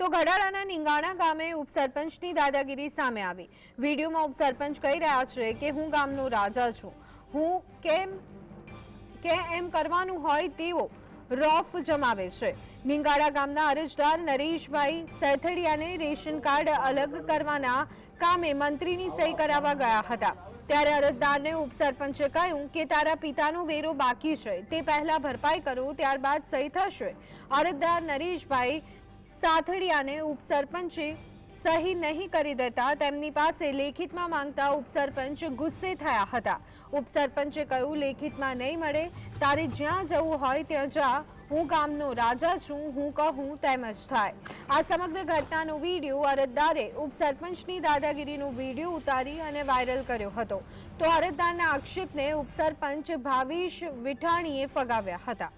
તો ગઢાળાના નીંગાણા ગામે ઉપસરપંચની દાદાગીરી સામે આવી। વિડીયોમાં ઉપસરપંચ કહી રહ્યા છે કે હું ગામનો રાજા છું, હું એમ કરવાનું હોય તેવો રોફ જમાવે છે। નીંગાળા ગામના અરજદાર નરેશભાઈ સેથડિયાને રેશન કાર્ડ અલગ કરવાના કામે મંત્રીની સહી કરાવવા ગયા હતા, ત્યારે અરજદારને ઉપસરપંચે કહ્યું કે તારા પિતાનો વેરો બાકી છે, તે પહેલા ભરપાઈ કરો, ત્યારબાદ સહી થશે। અરજદાર નરેશભાઈ સાથડિયાને ઉપસરપંચે સહી નહીં કરી દેતા તેમની પાસે લેખિતમાં માંગતા ઉપસરપંચ ગુસ્સે થયા હતા। ઉપસરપંચે કહ્યું, લેખિતમાં નહીં મળે, તારે જ્યાં જવું હોય ત્યાં જા, હું ગામનો રાજા છું, હું કહું તેમ જ થાય। આ સમગ્ર ઘટનાનો વિડીયો અરજદારે ઉપસરપંચની દાદાગીરીનો વિડીયો ઉતારી અને વાયરલ કર્યો હતો, તો અરજદારના આક્ષેપને ઉપસરપંચ ભાવેશ વિઠાણીએ ફગાવ્યા હતા।